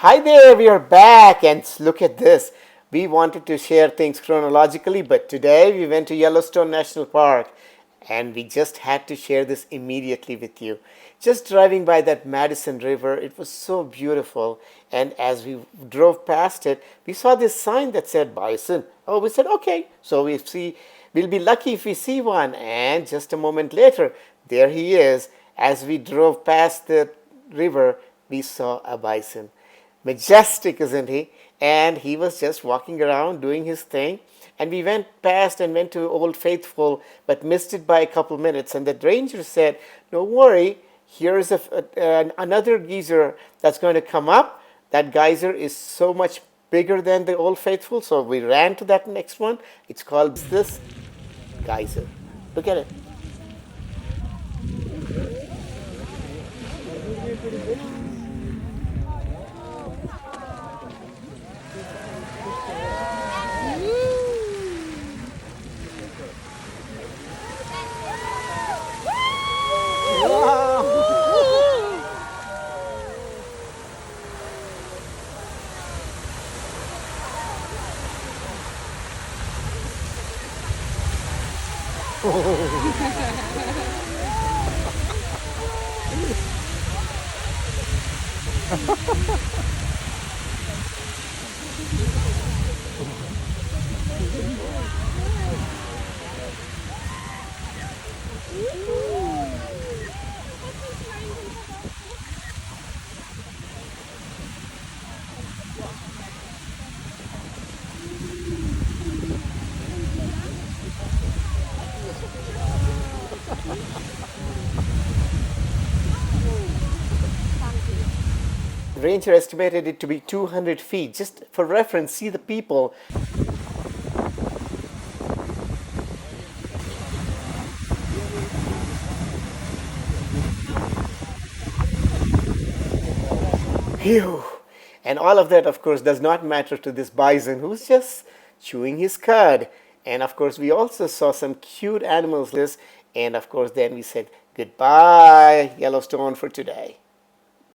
Hi there, we are back and look at this. We wanted to share things chronologically, but today we went to Yellowstone National Park and we just had to share this immediately with you. Just driving by that Madison River, it was so beautiful. And as we drove past it, we saw this sign that said Bison. Oh, we said, okay. So we'll be lucky if we see one. And just a moment later, there he is. As we drove past the river, we saw a bison. Majestic, isn't he? And he was just walking around doing his thing. And we went past and went to Old Faithful, but missed it by a couple minutes. And the ranger said, "Don't worry, here is another geyser that's going to come up. That geyser is so much bigger than the Old Faithful." So we ran to that next one. It's called this geyser. Look at it. The ranger estimated it to be 200 feet. Just for reference, see the people. Phew. And all of that, of course, does not matter to this bison who's just chewing his cud. And of course, we also saw some cute animals. And of course, then we said goodbye, Yellowstone, for today.